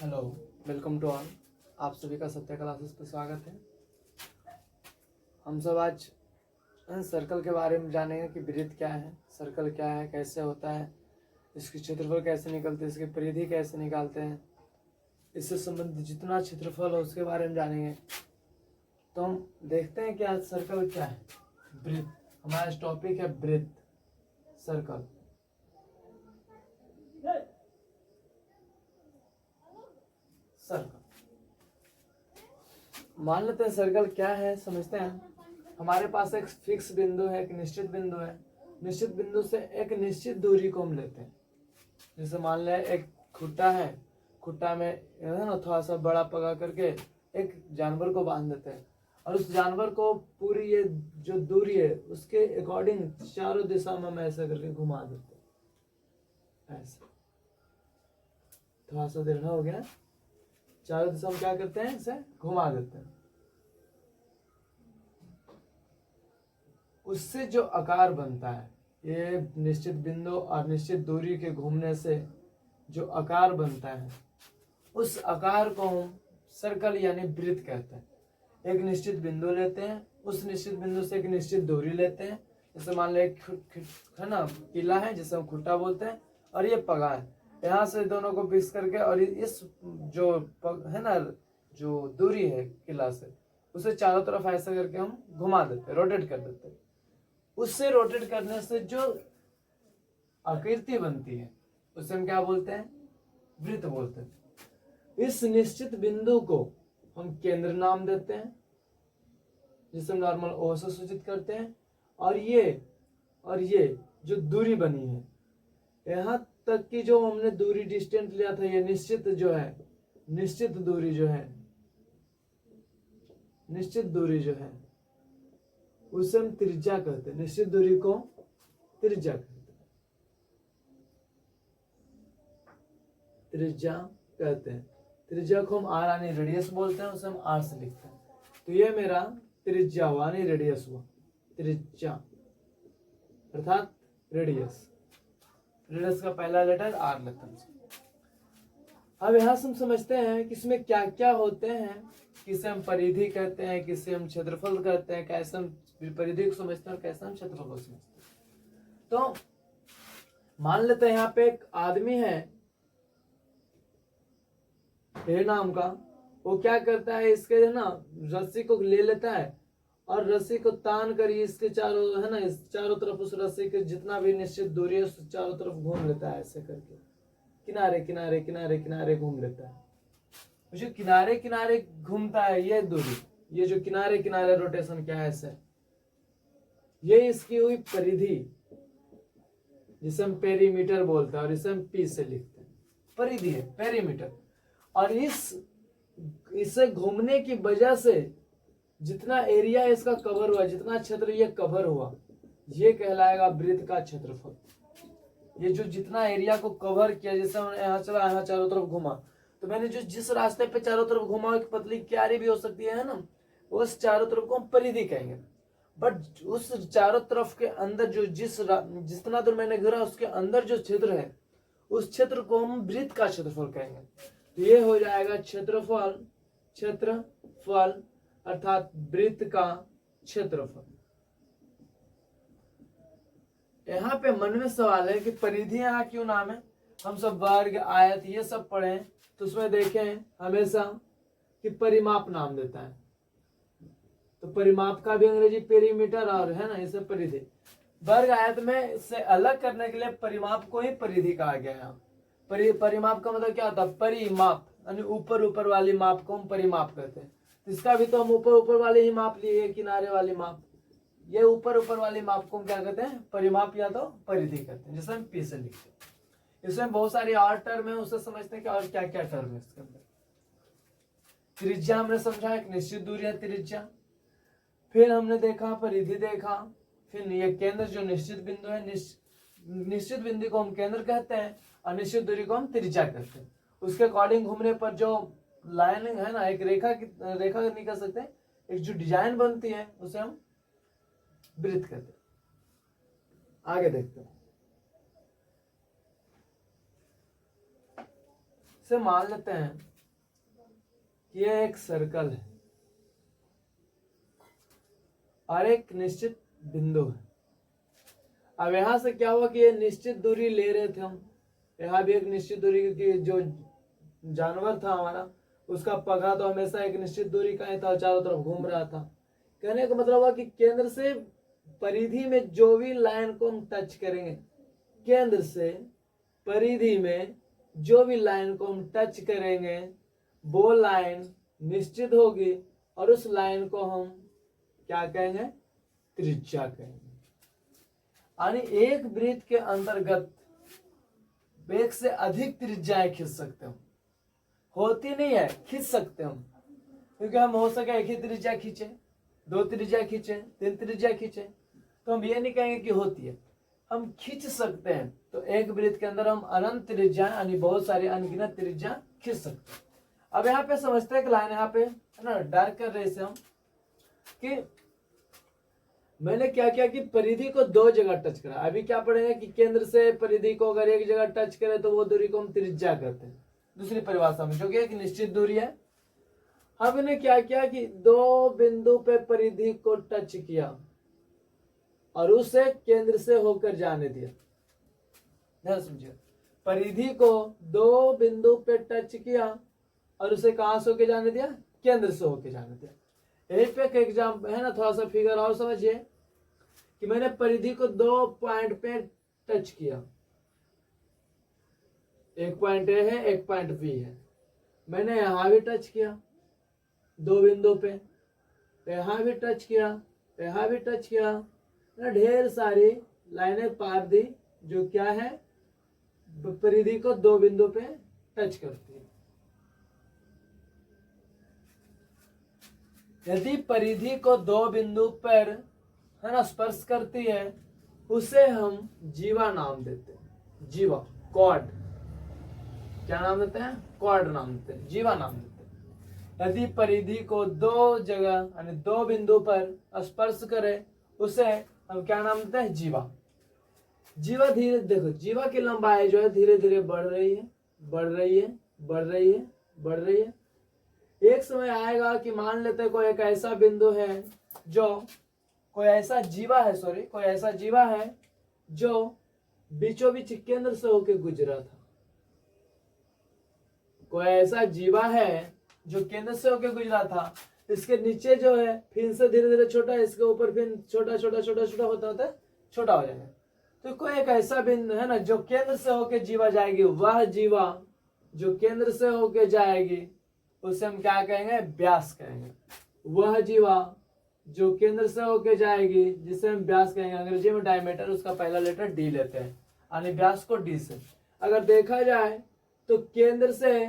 Hello, welcome to all. आप सभी का सत्या क्लासेस पे स्वागत है। हम सब आज सर्कल के बारे में जानेंगे कि वृत्त क्या है, सर्कल क्या है, कैसे होता है, इसकी क्षेत्रफल कैसे निकलते हैं, इसकी परिधि कैसे निकालते हैं, इससे संबंधित जितना क्षेत्रफल है उसके बारे में जानेंगे। तो हम देखते हैं कि आज सर्कल क्या है। वृत्त हमारा टॉपिक है, वृत्त, सर्कल। सर्कल मान लेते हैं सर्कल क्या है, समझते हैं। हमारे पास एक फिक्स बिंदु है, एक निश्चित बिंदु है। निश्चित बिंदु से एक निश्चित दूरी को हम लेते हैं। जैसे मान लें एक खुट्टा है, खुट्टा में है ना थोड़ा सा बड़ा पगा करके एक जानवर को बांध देते हैं और उस जानवर को पूरी ये जो दूरी है उसके अकॉर्डिंग चारों दिशा में हम ऐसा करके घुमा देते हैं। ऐसा थोड़ा सा दृढ़ हो गया, चारों दिशा में क्या करते हैं, इसे घुमा देते हैं। उससे जो आकार बनता है, ये निश्चित बिंदु और निश्चित दूरी के घूमने से जो आकार बनता है, उस आकार को हम सर्कल यानी वृत्त कहते हैं। एक निश्चित बिंदु लेते हैं, उस निश्चित बिंदु से एक निश्चित दूरी लेते हैं। जैसे मान लो एक है ना किला है जिसे हम खुट्टा बोलते हैं, और ये पगा है। यहाँ से दोनों को मिक्स करके और इस जो है ना जो दूरी है किला से, उसे चारों तरफ ऐसा करके हम घुमा देते हैं, रोटेट कर देते हैं। उससे रोटेट करने से जो आकृति बनती है उसे हम क्या बोलते हैं, वृत्त बोलते हैं। इस निश्चित बिंदु को हम केंद्र नाम देते हैं, जिसे हम नॉर्मल ओ से सूचित करते हैं। और ये जो दूरी बनी है, यहाँ तक की जो हमने दूरी डिस्टेंस लिया था, ये निश्चित जो है, निश्चित दूरी जो है, निश्चित दूरी जो है उसे हम त्रिज्या कहते हैं। निश्चित दूरी को त्रिज्या कहते हैं, त्रिज्या कहते हैं। त्रिज्या को हम आर यानी रेडियस बोलते हैं, उसे हम आर से लिखते हैं। तो ये मेरा त्रिज्या हुआ यानी रेडियस हुआ, त्रिज्या अर्थात रेडियस। रेडियस का पहला लेटर आर लेते हैं। अब यहां से हम समझते हैं कि इसमें क्या क्या होते हैं। किसे हम परिधि कहते हैं, किसे हम क्षेत्रफल कहते हैं, कैसे हम परिधि को समझते हैं और कैसे हम क्षेत्रफल को समझते हैं। तो मान लेते हैं यहाँ पे एक आदमी है ए नाम का। वो क्या करता है, इसके है ना रस्सी को ले लेता है और रस्सी को तान कर इसके चारों है ना, इस चारों तरफ उस रस्सी के जितना भी निश्चित दूरी है उस चारों तरफ घूम लेता है। ऐसे करके किनारे किनारे किनारे किनारे घूम लेता है। जो किनारे किनारे घूमता है ये दूरी, ये जो किनारे किनारे रोटेशन क्या है ऐसे, ये इसकी हुई परिधि, जिसे हम पेरीमीटर बोलते हैं और इसे हम पी से लिखते हैं। परिधि है, पेरीमीटर। और इसे घूमने की वजह से जितना एरिया इसका कवर हुआ, जितना क्षेत्र ये कवर हुआ, ये कहलाएगा वृत्त का क्षेत्रफल। ये जो जितना एरिया को कवर किया, जैसे मैंने यहाँ चला, यहाँ चारों तरफ घुमा, तो मैंने जो जिस रास्ते पे चारों तरफ घुमा, एक पतली क्यारी भी हो सकती है ना, उस चारों तरफ को हम परिधि कहेंगे। बट उस चारों तरफ के अंदर जो जितना दूर मैंने घिरा उसके अंदर जो क्षेत्र है, उस क्षेत्र को हम वृत्त का क्षेत्रफल कहेंगे। तो ये हो जाएगा क्षेत्रफल, क्षेत्रफल अर्थात वृत्त का क्षेत्रफल। यहाँ पे मन में सवाल है कि परिधि यहाँ क्यों नाम है। हम सब वर्ग, आयत ये सब पढ़े तो उसमें देखें हमेशा कि परिमाप नाम देता है। तो परिमाप का भी अंग्रेजी पेरीमीटर और है ना, इसे परिधि। वर्ग आयत में से अलग करने के लिए परिमाप को ही परिधि कहा गया है। परिमाप का मतलब क्या होता है, परिमाप यानी ऊपर ऊपर वाली माप को हम परिमाप कहते हैं। इसका भी तो हम ऊपर ऊपर वाले ही माप लिए, किनारे वाली माप। ये ऊपर ऊपर वाली माप को हम क्या कहते हैं, परिमाप या तो परिधि कहते हैं, जिसे हम पी से लिखते हैं। इसमें बहुत सारी और टर्म है, उसे समझते हैं कि और क्या क्या टर्म है इसके अंदर। त्रिज्या हमने समझा, एक निश्चित दूरी है त्रिज्या। फिर हमने देखा परिधि देखा, फिर ये केंद्र जो निश्चित बिंदु है, निश्चित बिंदु को हम केंद्र कहते हैं और निश्चित दूरी को हम त्रिज्या कहते हैं। उसके अकॉर्डिंग घूमने पर जो लाइनिंग है ना, एक रेखा नहीं कह सकते, एक जो डिजाइन बनती है उसे हम वृत्त कहते हैं। आगे देखते हैं। से मान लेते हैं कि यह एक सर्कल है और एक निश्चित बिंदु है। अब यहां से क्या हुआ कि ये निश्चित दूरी ले रहे थे हम, यहाँ भी एक निश्चित दूरी की, जो जानवर था हमारा उसका पगा तो हमेशा एक निश्चित दूरी का ही था, चारों तरफ घूम रहा था। कहने का मतलब हुआ कि केंद्र से परिधि में जो भी लाइन को हम टच करेंगे, केंद्र से परिधि में जो भी लाइन को हम टच करेंगे वो लाइन निश्चित होगी और उस लाइन को हम क्या कहेंगे, त्रिज्या कहेंगे। यानी एक वृत्त के अंतर्गत एक से अधिक त्रिज्याएं खींच सकते हो, होती नहीं है, खींच सकते हम, क्योंकि हम हो सके एक ही त्रिज्या खींचे, दो त्रिज्या खींचे, तीन त्रिज्या खींचे, तो हम ये नहीं कहेंगे कि होती है, हम खींच सकते हैं। तो एक वृत्त के अंदर हम अनंत त्रिज्या यानी बहुत सारी अनगिनत त्रिज्या खींच सकते हैं। अब यहाँ पे समझते हैं कि लाइन यहाँ पे है ना डार्क कर रहे से हम कि मैंने क्या किया कि परिधि को दो जगह टच करा। अभी क्या पढ़ेंगे कि केंद्र से परिधि को अगर एक जगह टच करे तो वो दूरी को हम त्रिज्या कहते हैं, दूसरी परिभाषा में, जो कि एक निश्चित दूरी है। हमने क्या किया कि दो बिंदु पे परिधि को टच किया और उसे केंद्र से होकर जाने दिया। ध्यान समझिए, परिधि को दो बिंदु पे टच किया और उसे कहां से होकर जाने दिया, केंद्र से होकर जाने दिया। यही पे एक एग्जाम है ना, थोड़ा सा फिगर और समझिए कि मैंने परिधि को दो पॉइंट पे टच किया, एक पॉइंट ए है, एक पॉइंट बी है। मैंने यहां भी टच किया दो बिंदु पे, यहां भी टच किया, यहां भी टच किया, ढेर सारी लाइनें पार दी जो क्या है, परिधि को दो बिंदु पे टच करती है। यदि परिधि को दो बिंदु पर है ना स्पर्श करती है, उसे हम जीवा नाम देते हैं। जीवा, कॉर्ड, क्या नाम देते हैं, कॉर्ड नाम देते हैं, जीवा नाम देते हैं। यदि परिधि को दो जगह यानी दो बिंदु पर स्पर्श करे, उसे हम क्या नाम देते हैं, जीवा। जीवा धीरे, देखो जीवा की लंबाई जो है धीरे धीरे बढ़ रही है, बढ़ रही है, बढ़ रही है, बढ़ रही है। एक समय आएगा कि मान लेते कोई एक ऐसा बिंदु है जो कोई ऐसा जीवा है, सॉरी कोई ऐसा जीवा है जो बीचों बीच केंद्र से होकर गुजरा था। कोई ऐसा जीवा है जो केंद्र से होकर गुजरा था, इसके नीचे जो है फिर से धीरे धीरे छोटा, इसके ऊपर फिर छोटा छोटा छोटा छोटा होता होता छोटा हो जाएगा। तो कोई एक ऐसा बिंदु है ना जो केंद्र से होकर जीवा जाएगी, वह जीवा जो केंद्र से होकर जाएगी उसे हम क्या कहेंगे, व्यास कहेंगे। वह जीवा जो केंद्र से होकर जाएगी जिसे हम व्यास कहेंगे, अंग्रेजी में डायमीटर, उसका पहला लेटर डी लेते हैं, यानी व्यास को डी से। अगर देखा जाए तो केंद्र से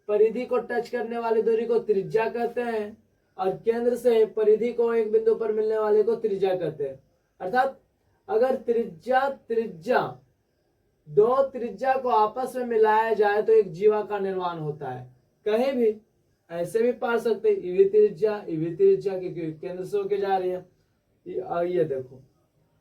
परिधि को टच करने वाली दूरी को त्रिज्या कहते हैं और केंद्र से परिधि को एक बिंदु पर मिलने वाले को त्रिज्या कहते हैं। अर्थात अगर त्रिज्या दो त्रिज्या को आपस में मिलाया जाए तो एक जीवा का निर्माण होता है। कहीं भी ऐसे भी पा सकते, ये त्रिज्या क्योंकि केंद्र से होके जा रही है। ये देखो,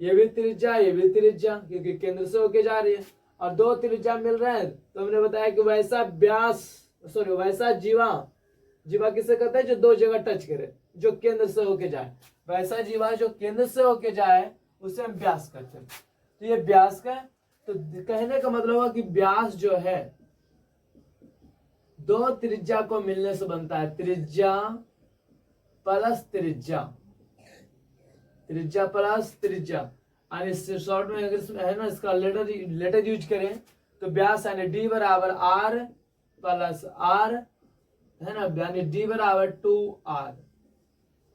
ये भी त्रिज्या, ये भी त्रिज्या क्योंकि केंद्र से होके जा रही है, और दो त्रिज्या मिल रहे हैं तो हमने बताया कि वैसा व्यास, सॉरी वैसा जीवा किसे कहते हैं, जो दो जगह टच करे, जो केंद्र से होके जाए। वैसा जीवा जो केंद्र से होके जाए उसे हम व्यास कहते हैं। तो ये व्यास का, तो कहने का मतलब हुआ कि व्यास जो है दो त्रिज्या को मिलने से बनता है, त्रिज्या प्लस त्रिज्या, त्रिज्या प्लस त्रिज्या। और इससे शॉर्ट में अगर है ना इसका लेटर यूज करें तो व्यास यानी डी बराबर आर प्लस आर, है ना, यानी डी बराबर 2r।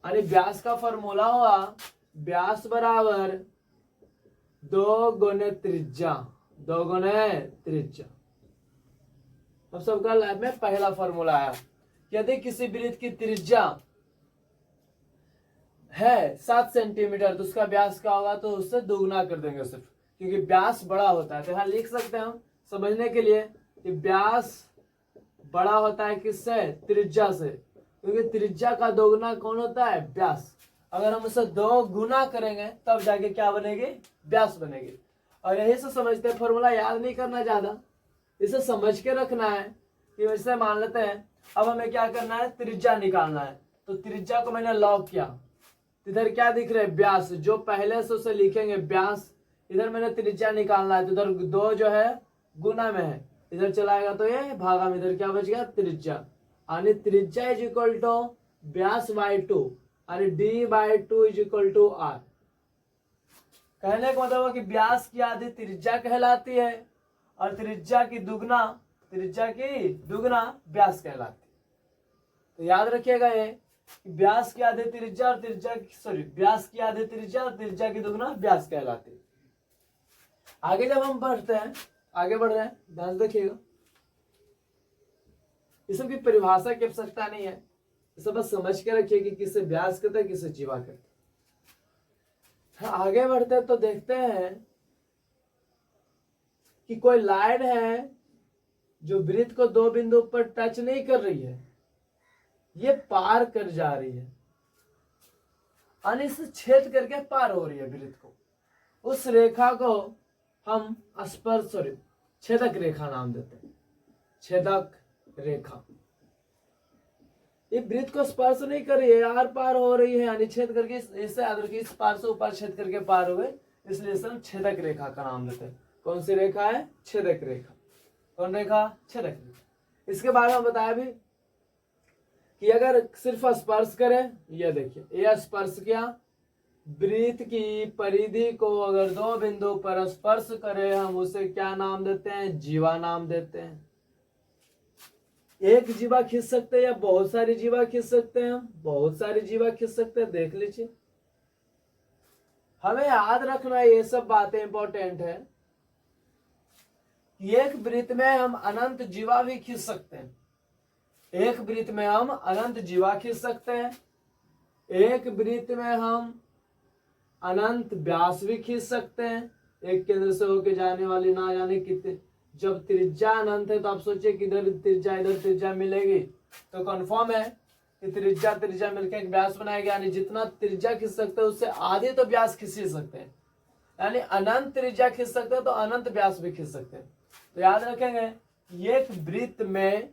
यानी व्यास का फॉर्मूला हुआ व्यास बराबर दो गुने त्रिज्या, दो गुने त्रिज्या। अब सबका लाइफ में पहला फॉर्मूला आया, यदि किसी वृत्त की त्रिज्या है 7 सेंटीमीटर तो उसका व्यास क्या होगा, तो उससे दोगुना कर देंगे सिर्फ, क्योंकि व्यास बड़ा होता है। तो यहाँ लिख सकते हैं हम समझने के लिए कि व्यास बड़ा होता है किससे, त्रिज्या से, क्योंकि त्रिज्या का दोगुना कौन होता है, व्यास। अगर हम उसे दो गुना करेंगे तब जाके क्या बनेगी, व्यास बनेगी। और यही से समझते हैं, फॉर्मूला याद नहीं करना ज्यादा, इसे समझ के रखना है कि वैसे मान लेते हैं अब हमें क्या करना है, त्रिज्या निकालना है। तो त्रिज्या को मैंने लॉक किया, इधर क्या दिख रहा है, व्यास, जो पहले से उसे लिखेंगे व्यास, इधर मैंने त्रिज्या निकालना है, तो इधर 2 जो है गुना में है, इधर चलाएगा तो ये भागा में, इधर क्या बच गया, त्रिज्या। यानी त्रिज्या इज इक्वल टू व्यास बाई 2, यानी D by 2 is equal to R. कहने का मतलब है कि व्यास की आधी त्रिज्या कहलाती है और त्रिज्या की दुगना व्यास कहलाती है। तो याद रखिएगा ये कि व्यास की आधी त्रिज्या और व्यास की आधी त्रिज्या और त्रिज्या की दुगना व्यास कहलाती है। आगे जब हम बढ़ते हैं, आगे बढ़ रहे हैं, ध्यान से देखिएगा, इस सब की परिभाषा की आवश्यकता नहीं है, ये सब बस समझ के रखिए कि किसे व्यास कहते हैं, किसे जीवा कहते हैं। आगे बढ़ते हैं तो देखते हैं कि कोई लाइन है जो वृत्त को 2 बिंदु पर टच नहीं कर रही है, ये पार कर जा रही है, यानी इसे छेद करके पार हो रही है वृत्त को। उस रेखा को हम छेदक रेखा नाम देते हैं, छेदक रेखा। ये वृत्त को स्पर्श नहीं कर रही है, आर पार हो रही है, यानी छेद करके, इससे याद रखिए इस पार से ऊपर छेद करके पार हो गए, इसलिए इसे हम छेदक रेखा का नाम देते हैं। कौन सी रेखा है, छेदक रेखा। कौन रेखा, छेदक रेखा। इसके बारे में बताया भी कि अगर सिर्फ स्पर्श करें, यह देखिए यह स्पर्श किया, वृत्त की परिधि को अगर 2 बिंदु पर स्पर्श करें, हम उसे क्या नाम देते हैं, जीवा नाम देते हैं। एक जीवा खींच सकते हैं या बहुत सारी जीवा खींच सकते हैं, हम बहुत सारी जीवा खींच सकते हैं, देख लीजिए। हमें याद रखना ये सब बातें इंपॉर्टेंट है कि एक वृत्त में हम अनंत जीवा भी खींच सकते हैं, एक वृत्त में हम अनंत जीवा खींच सकते हैं, एक वृत्त में हम अनंत व्यास भी खींच सकते हैं, एक केंद्र से होकर जाने वाली ना जाने कितने। जब त्रिज्या अनंत है तो आप सोचिए कि इधर त्रिज्या मिलेगी, तो कंफर्म है कि त्रिज्या मिलकर एक व्यास बनाएगा, यानी जितना त्रिज्या खींच सकते हैं उससे आधे तो व्यास खींच ही सकते हैं, यानी अनंत त्रिज्या खींच सकते हैं तो अनंत व्यास भी खींच सकते हैं। तो याद रखेंगे एक वृत्त में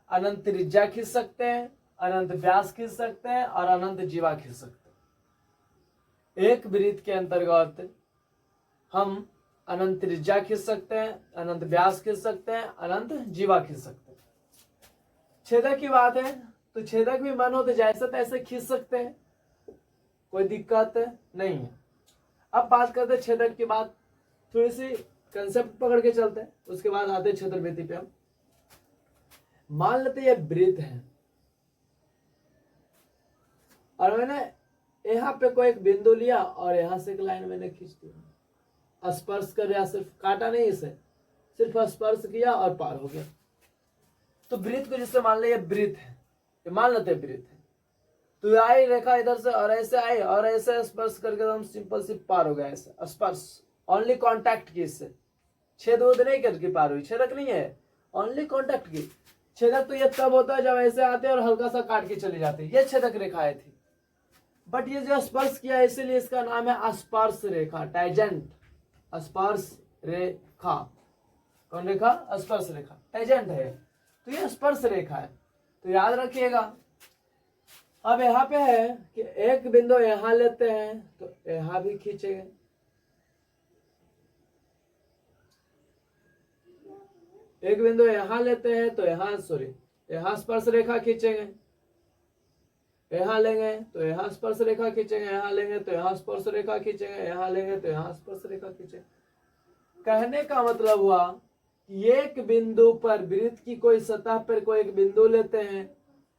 अनंत त्रिज्या खींच सकते हैं, अनंत व्यास खींच सकते हैं और अनंत जीवा खींच सकते हैं। एक वृत्त के अंतर्गत हम अनंत त्रिज्या खींच सकते हैं, अनंत व्यास खींच सकते हैं, अनंत जीवा खींच सकते हैं। छेदक की बात है तो छेदक भी मन हो तो जैसे तैसे खींच सकते हैं, कोई दिक्कत नहीं है। अब बात करते हैं छेदक की बात, थोड़ी सी कंसेप्ट पकड़ के चलते हैं, उसके बाद आते हैं क्षेत्रवृत्ति पे। हम मान लेते ये वृत्त है और मैंने यहाँ पे कोई एक बिंदु लिया और यहां से एक लाइन मैंने खींच दिया, स्पर्श कर रहा, सिर्फ काटा नहीं, इसे सिर्फ स्पर्श किया और पार हो गया। तो वृत्त को जिससे मान लिया वृत्त है, ये मान लेते हैं वृत्त है, तो आई रेखा इधर से और ऐसे आई और ऐसे स्पर्श करके हम सिंपल सी पार हो गया, ऐसे स्पर्श, ओनली कांटेक्ट की, इससे छेद वोद नहीं करके पार हुई, छेदक नहीं है, ओनली कांटेक्ट की। छेदक तो ये तब होता है जब ऐसे आते हैं और हल्का सा काट के चली जाती है, ये छेदक रेखाएं थी। बट ये जो स्पर्श किया इसीलिए इसका नाम है स्पर्श रेखा, टाइजेंट, स्पर्श रेखा। कौन रेखा, स्पर्श रेखा, टाइजेंट है, तो ये स्पर्श रेखा है। तो याद रखिएगा। अब यहाँ पे है कि एक बिंदु यहां लेते हैं तो यहां भी खींचेंगे, एक बिंदु यहां लेते हैं तो यहाँ स्पर्श रेखा खींचेंगे, यहाँ लेंगे तो यहाँ स्पर्श रेखा खींचेंगे, यहाँ लेंगे तो यहाँ स्पर्श रेखा खींचेंगे, यहाँ लेंगे तो यहाँ स्पर्श रेखा खींचेंगे। कहने का मतलब हुआ कि एक बिंदु पर वृत्त की कोई सतह पर कोई एक बिंदु लेते हैं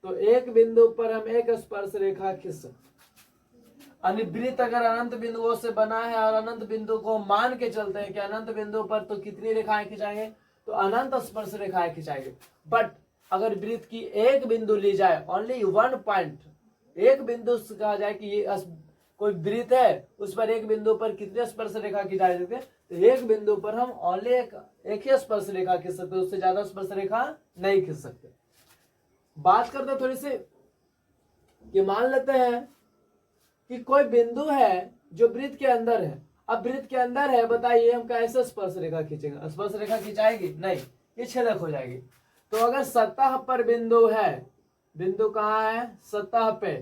तो एक बिंदु पर हम एक स्पर्श रेखा खींच सकते हैं। वृत्त अगर अनंत बिंदुओं से बना है और अनंत बिंदु को मान के चलते हैं कि अनंत बिंदु पर तो कितनी रेखाएं खिंचाएंगे, तो अनंत स्पर्श रेखाएं खिंचाएंगे। बट अगर वृत्त की एक बिंदु ली जाए, ओनली 1 पॉइंट, एक बिंदु से कहा जाए कि ये कोई वृत्त है, उस पर एक बिंदु पर कितने स्पर्श रेखा खिंचाए जाते हैं, तो एक बिंदु पर हम ओनली एक ही स्पर्श रेखा खींच सकते, उससे ज्यादा स्पर्श रेखा नहीं खींच सकते। बात करते थोड़ी सी कि मान लेते हैं कि कोई बिंदु है जो वृत्त के अंदर है। अब वृत्त के अंदर है, बताइए हम कैसे स्पर्श रेखा खींचेंगे, स्पर्श रेखा खिंचाएगी नहीं, ये छेदक हो जाएगी। तो अगर सतह पर बिंदु है, बिंदु कहाँ है, सतह पे,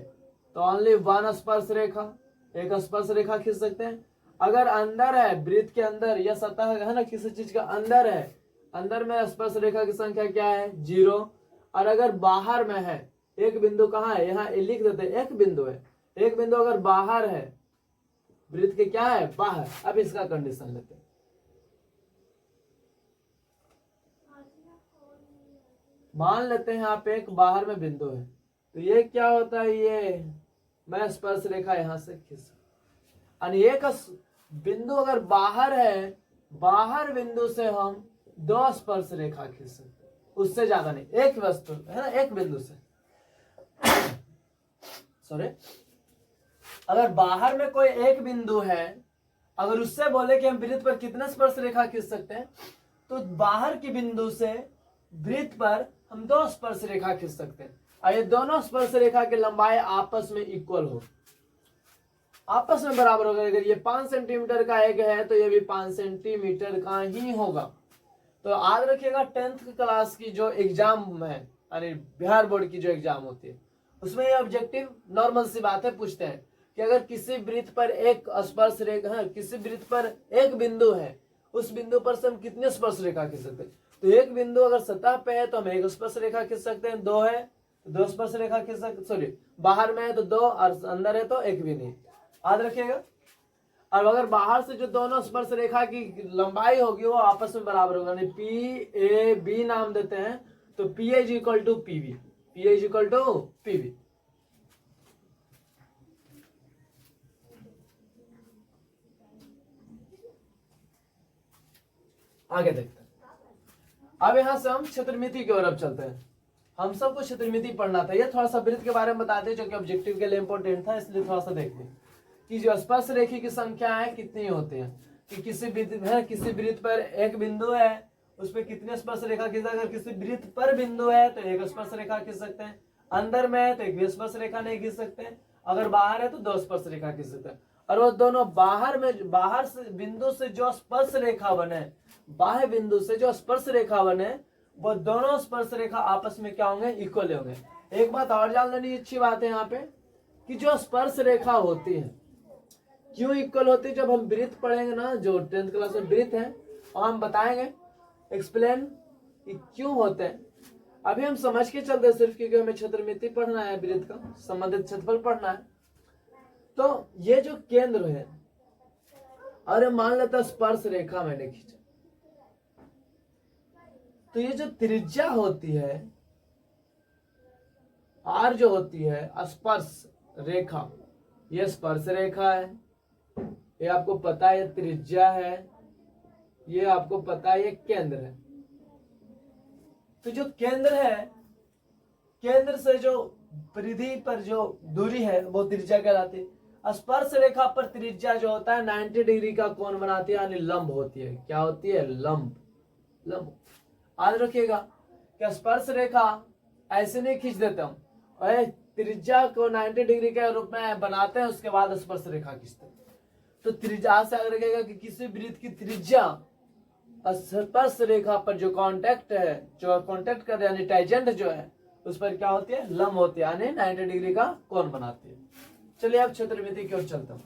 तो ओनली वन स्पर्श रेखा, एक स्पर्श रेखा खींच सकते हैं। अगर अंदर है, वृत्त के अंदर या सतह है ना, किसी चीज का अंदर है, अंदर में स्पर्श रेखा की संख्या क्या है, 0। और अगर बाहर में है, एक बिंदु कहाँ है, यहाँ लिख देते हैं, एक बिंदु है, एक बिंदु अगर बाहर है, वृत्त के क्या है, बाहर। अब इसका कंडीशन लेते हैं, मान लेते हैं यहाँ पे एक बाहर में बिंदु है, तो ये क्या होता है, ये मैं स्पर्श रेखा यहां से खींच, और एक बिंदु अगर बाहर है, बाहर बिंदु से हम 2 स्पर्श रेखा खींच सकते हैं, उससे ज्यादा नहीं, एक वस्तु है ना, एक बिंदु से सॉरी, अगर बाहर में कोई एक बिंदु है, अगर उससे बोले कि हम वृत्त पर कितने स्पर्श रेखा खींच सकते हैं, तो बाहर की बिंदु से वृत्त पर हम 2 स्पर्श रेखा खींच सकते हैं, और ये दोनों स्पर्श रेखा की लंबाई आपस में इक्वल हो, आपस में बराबर होगा। अगर ये 5 सेंटीमीटर का एक है, तो ये भी 5 सेंटीमीटर का ही होगा। तो याद रखिएगा 10th क्लास की जो एग्जाम है, यानी बिहार बोर्ड की जो एग्जाम होती है, उसमें ये ऑब्जेक्टिव नॉर्मल सी बात है, पूछते हैं कि अगर किसी वृत्त पर एक स्पर्श रेखा, किसी वृत्त पर एक बिंदु है, उस बिंदु पर से हम कितने स्पर्श रेखा खींच सकते हैं। तो एक बिंदु अगर सतह पे है तो हम एक स्पर्श रेखा खींच सकते हैं, 2 है तो 2 स्पर्श रेखा खींच सकते, सॉरी बाहर में है तो 2, और अंदर है तो एक भी नहीं, याद रखिएगा। और अगर बाहर से जो दोनों स्पर्श रेखा की लंबाई होगी वो आपस में बराबर होगा, यानी पी ए बी नाम देते हैं, तो P is equal to PB, P is equal to PB. आगे देखते हैं, अब यहां से हम क्षेत्रमिति की ओर अब चलते हैं। हम सबको क्षेत्रमिति पढ़ना था, ये थोड़ा सा वृत्त के बारे में बताते हैं जो कि ऑब्जेक्टिव के लिए इंपॉर्टेंट था, इसलिए थोड़ा सा देखते हैं कि जो स्पर्श रेखा की संख्या है कितनी होती है, कि किसी वृत्त पर एक बिंदु है, उस पर कितने स्पर्श रेखा खींच सकते हैं। अगर किसी वृत्त पर बिंदु है तो एक स्पर्श रेखा खींच सकते हैं, अंदर में है तो एक भी स्पर्श रेखा नहीं खींच सकते हैं, अगर बाहर है तो 2 स्पर्श रेखा खींच सकते हैं। और वो दोनों बाहर से बिंदु से जो स्पर्श रेखा बने, बाह्य बिंदु से जो स्पर्श रेखा बने, वो दोनों स्पर्श रेखा आपस में क्या होंगे, इक्वल होंगे। एक बात और जान लेनी अच्छी बात है यहाँ पे, कि जो स्पर्श रेखा होती है क्यों इक्वल होती है, जब हम वृत्त पढ़ेंगे ना, जो 10th क्लास में वृत्त है, और हम बताएंगे एक्सप्लेन क्यों होते हैं। अभी हम समझ के चलते सिर्फ, क्योंकि हमें क्षेत्रमिति पढ़ना है, वृत्त का संबंधित क्षेत्रफल पढ़ना है। तो ये जो केंद्र है, अरे मान लेता स्पर्श रेखा मैंने खींचा, तो ये जो त्रिज्या होती है आर, जो होती है स्पर्श रेखा, ये स्पर्श रेखा है, ये आपको पता है, ये त्रिज्या है, ये आपको पता है, ये केंद्र है। तो जो केंद्र है, केंद्र से जो परिधि पर जो दूरी है वो त्रिज्या कहलाती है। स्पर्श रेखा पर त्रिज्या जो होता है 90 डिग्री का कोण बनाती है, यानी लंब होती है। क्या होती है, लंब। लंब याद रखिएगा कि स्पर्श रेखा ऐसे नहीं खींच देते हम, और त्रिज्या को 90 डिग्री के रूप में बनाते हैं, उसके बाद स्पर्श रेखा खींचते हैं। तो त्रिज्या से याद रखिएगा कि किसी वृत्त की त्रिज्या स्पर्श रेखा पर जो कांटेक्ट है, जो कांटेक्ट कर यानी टाइजेंट जो है, उस पर क्या होती है, लंब होती है, यानी 90 डिग्री का कोण बनाती है। चलिए अब क्षेत्रमिति की ओर चलता हूँ,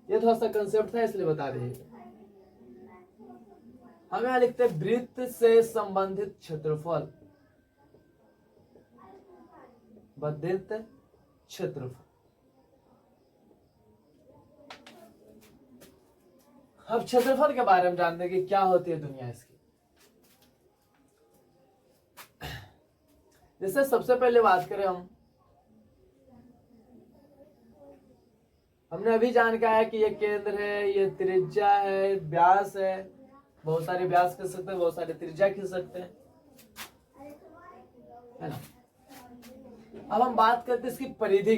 ये थोड़ा सा कंसेप्ट था इसलिए बता रही है। हम यहाँ लिखते हैं वृत्त से संबंधित क्षेत्रफल, बद्धित क्षेत्रफल। अब क्षेत्रफल के बारे में जानते हैं कि क्या होती है दुनिया इसकी। जैसे सबसे पहले बात करें हमने अभी जान के आया कि ये केंद्र है, ये त्रिज्या है, व्यास है, बहुत सारे व्यास खींच सकते हैं, बहुत सारे त्रिज्या खींच सकते हैं, है ना। अब हम बात करते हैं इसकी परिधि,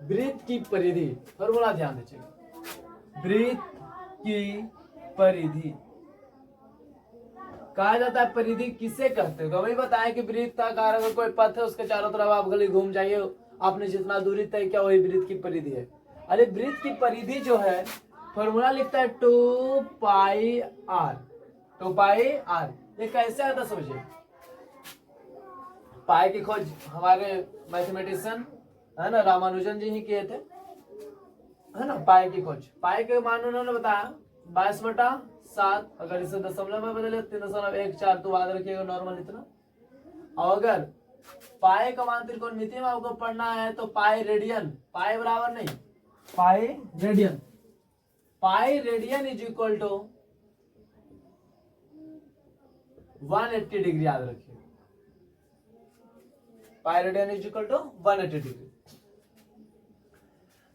वृत्त की परिधि, फॉर्मूला ध्यान दीजिएगा, वृत्त की परिधि कहा जाता है। परिधि किसे कहते हैं, तो वही बताया कि वृत्त का आकार अगर कोई पथ है, उसके चारों तरफ आप गली घूम जाइए, आपने जितना दूरी तय किया वही वृत्त की परिधि है। अरे वृत्त की परिधि जो है, फॉर्मूला लिखता है 2 पाई आर, 2 पाई आर। ये कैसे आया था समझिए। पाई की खोज हमारे मैथमेटिशियन है ना रामानुजन जी ही किए थे, है ना। पाई की खोज, पाई के मान उन्होंने बताया 22/7। अगर इसे दशमलव में बदले 3.14 तो याद रखिएगा नॉर्मल इतना। और अगर पाई का मान त्रिकोणमिति में आपको पढ़ना है तो पाई रेडियन, पाई बराबर नहीं pi radian, pi radian is equal to 180 degree, याद रखिए। Pi radian is equal to 180 degree,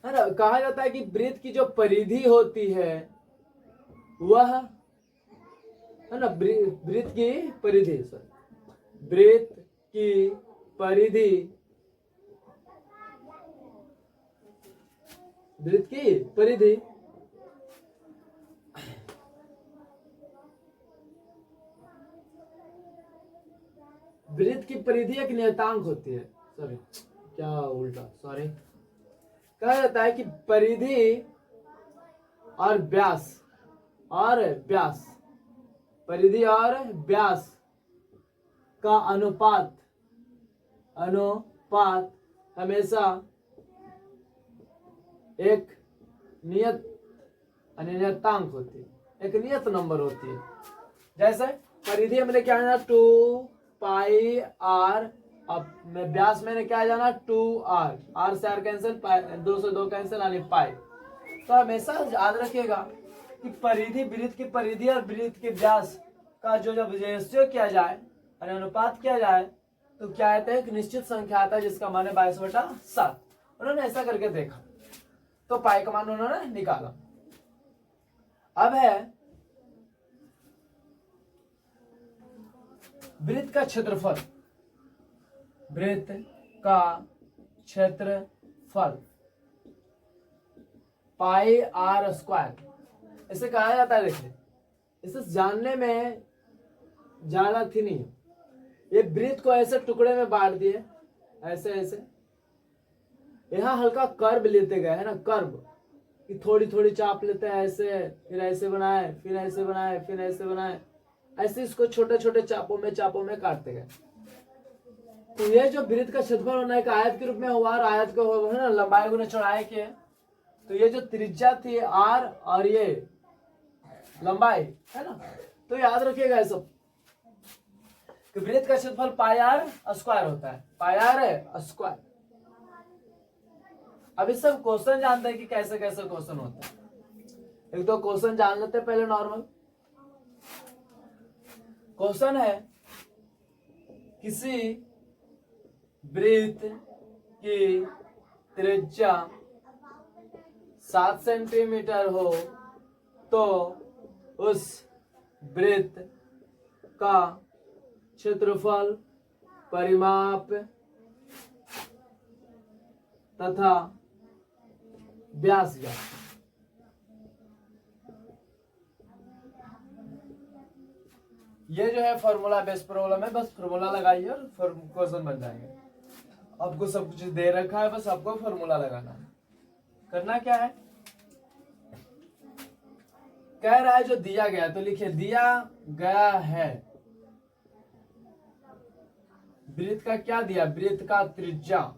है ना। कहा जाता है कि वृत्त की जो परिधि होती है वह, है ना, वृत्त की परिधि, वृत्त की परिधि, वृत्त की परिधि वृत्त की परिधि एक नियतांक होती है। सॉरी क्या उल्टा, सॉरी। कहा जाता है कि परिधि और व्यास परिधि और व्यास का अनुपात हमेशा एक नियतांक होती है, एक नियत नंबर होती है। जैसे परिधि हमने क्या जाना 2 πr, अब व्यास मैंने क्या जाना 2r, r से r कैंसिल, 2 से 2 कैंसिल, यानी पाई। तो हमेशा याद रखिएगा कि परिधि, वृत्त की परिधि और वृत्त के व्यास का जो जब रेशियो किया जाए, अनुपात किया जाए, तो क्या आता है, एक निश्चित संख्या आता है जिसका मान है 22/7। उन्होंने ऐसा करके देखा तो पाई का मान उन्होंने निकाला। अब है वृत्त का क्षेत्रफल, वृत्त का क्षेत्रफल पाई आर स्क्वायर, इसे कहा जाता है। देखिए इसे जानने में ज्यादा थी नहीं, ये वृत्त को ऐसे टुकड़े में बांट दिए, ऐसे ऐसे, यहाँ हल्का कर्व लेते गए, है ना, कर्व कि थोड़ी थोड़ी चाप लेते हैं ऐसे, फिर ऐसे बनाए, फिर ऐसे बनाए, फिर ऐसे बनाए, ऐसे इसको छोटे छोटे चापों में काटते गए। तो ये जो वृत्त का क्षेत्रफल होना एक आयत के रूप में हुआ, और आयत को है ना लंबाई गुना चौड़ाई के, तो ये जो त्रिज्या थी आर और ये लंबाई, है ना, तो याद रखिएगा सब कि वृत्त का क्षेत्रफल पाई आर स्क्वायर होता है, पाई आर स्क्वायर। अब इस सब क्वेश्चन जानते हैं कि कैसे कैसे क्वेश्चन होता है। एक तो क्वेश्चन जान लेते हैं पहले। नॉर्मल क्वेश्चन है, किसी वृत्त की त्रिज्या 7 सेंटीमीटर हो तो उस वृत्त का क्षेत्रफल, परिमाप तथा व्यास ज्ञात। ये जो है फॉर्मूला बेस्ड प्रॉब्लम है, बस फॉर्मूला लगाइए और क्वेश्चन बन जाएंगे। आपको सब कुछ दे रखा है, बस आपको फॉर्मूला लगाना है। करना क्या है, कह रहा है जो दिया गया, तो लिखिए दिया गया है वृत्त का क्या दिया, वृत्त का त्रिज्या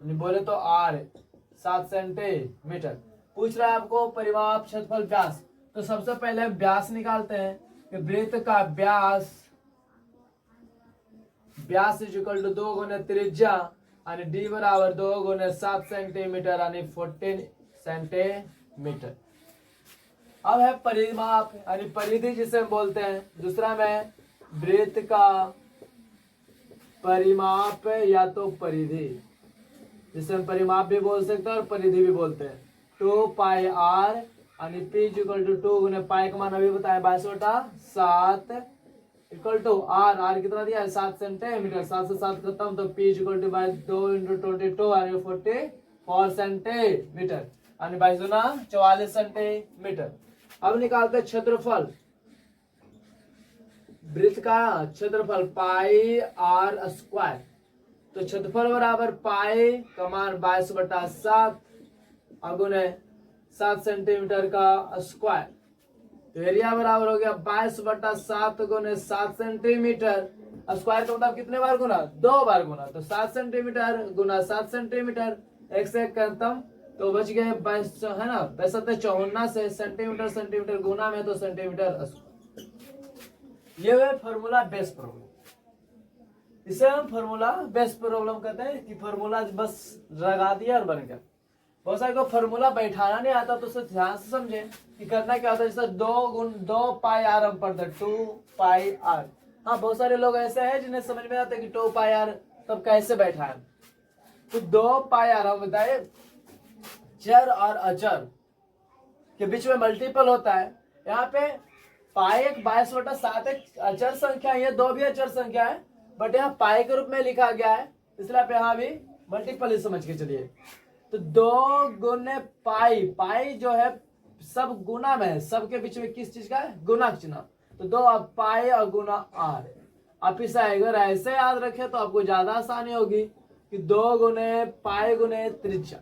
बोले तो r 7 सेंटीमीटर। पूछ रहा है आपको परिमाप, क्षेत्रफल, व्यास। तो सबसे पहले व्यास निकालते हैं कि वृत्त का व्यास इज इक्वल टू 2 गुने त्रिज्या, यानी d बराबर 2 गुने 7 सेंटीमीटर, यानी 14 सेंटीमीटर। अब है परिमाप यानी परिधि जिसे हम बोलते हैं। दूसरा में वृत्त का परिमाप या तो परिधि, जिसे हम परिमाप भी बोल सकते हैं और परिधि भी बोलते हैं। 2 पाई आर यानी P इक्वल टू 2 गुने पाई का मान अभी बताया 22/7 इक्वल टू आर कितना दिया है 7 सेंटीमीटर। 7 से 7 खत्म तो P इक्वल टू 2 × 22 यानी 44 सेंटीमीटर, यानी 22×44 सेंटीमीटर। अब निकालते हैं क्षेत्रफल, वृत्त का क्षेत्रफल पाई आर स्क्वायर। तो क्षेत्रफल बराबर पाई का मान 22/7 गुने 7 सेंटीमीटर का स्क्वायर, तो एरिया बराबर हो गया 22/7 गुने 7 सेंटीमीटर। स्क्वायर का मतलब कितने बार गुना, 2 बार गुना, तो 7 सेंटीमीटर गुना 7 सेंटीमीटर, एक से एक खत्म, तो बच गए 22 है ना, 52 से सेंटीमीटर सेंटीमीटर गुना में तो सेंटीमीटर। ये है फॉर्मूला बेस प्रॉब्लम, इसे हम फॉर्मूला बेस प्रॉब्लम कहते हैं कि फॉर्मूला बस लगा दिया और बन गया। बहुत सारे को फॉर्मूला बैठाना नहीं आता तो उसे ध्यान से समझे कि करना क्या होता है। जैसे 2 पाई आर हम पढ़ते 2 पाई आर। हाँ, बहुत सारे लोग ऐसे हैं जिन्हें समझ में आता है कि 2 पाई आर तब कैसे बैठाए। तो 2 पाई आर हम बताए चर और अचर के बीच में मल्टीपल होता है। यहाँ पे पाई एक 22/7 एक अचर संख्या, ये 2 भी अचर संख्या है, बट यहाँ पाई के रूप में लिखा गया है, इसलिए आप यहाँ भी मल्टीपल ही समझ के चलिए। तो 2 गुने पाई, पाई जो है सब गुना में है, सबके बीच में किस चीज का है, गुना चिन्ह। तो 2 पाई और गुना आर। आप इसे अगर ऐसे याद रखें तो आपको ज्यादा आसानी होगी कि 2 गुने पाई गुने त्रिज्या,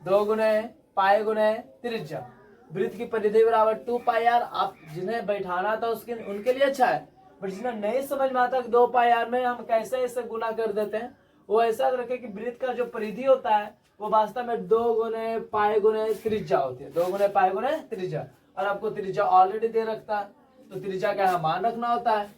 2 गुने पाई गुने त्रिज्या, वृत्त की परिधि बराबर 2 पाई आर। आप जिन्हें बैठाना था उसके उनके लिए अच्छा है, बट जिन्हें नहीं समझ में आता कि 2 पाई आर में हम कैसे इसे गुना कर देते हैं, वो ऐसा रखे कि वृत्त का जो परिधि होता है वो वास्तव में 2 गुने पाई गुने त्रिज्या होती है, 2 गुने पाई गुने त्रिज्या। और आपको त्रिज्या ऑलरेडी दे रखता है, तो त्रिज्या का यहाँ मान रखना होता है।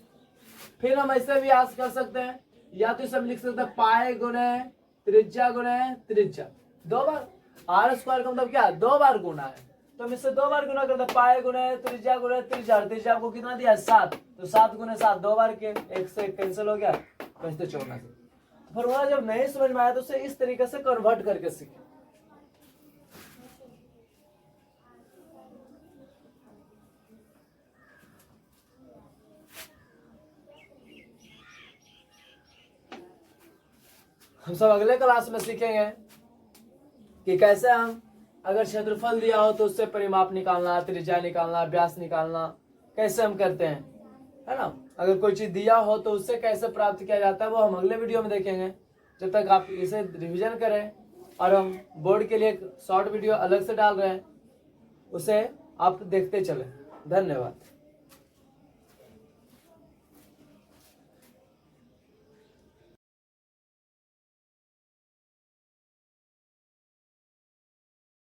फिर हम ऐसे भी याद कर सकते हैं, या तो सब लिख सकते हैं पाई गुने त्रिज्या गुने त्रिज्या, 2 बार। आर स्क्वायर का मतलब क्या, 2 बार गुना है, तो हम इससे 2 बार गुना करते हैं, पाई गुने त्रिज्या गुने त्रिज्या। त्रिज्या आपको कितना दिया, 7, तो 7 गुने 7 2 बार के, एक से एक कैंसिल हो गया, बचते 14 से। फॉर्मूला जब नहीं समझ में आया तो उसे इस तरीके से कन्वर्ट करके सीखें। हम सब अगले क्लास में सीखेंगे कि कैसे हम अगर क्षेत्रफल दिया हो तो उससे परिमाप निकालना, त्रिज्या निकालना, व्यास निकालना कैसे हम करते हैं, है ना। अगर कोई चीज दिया हो तो उससे कैसे प्राप्त किया जाता है वो हम अगले वीडियो में देखेंगे। जब तक आप इसे रिवीजन करें, और हम बोर्ड के लिए एक शॉर्ट वीडियो अलग से डाल रहे हैं, उसे आप देखते चलें। धन्यवाद।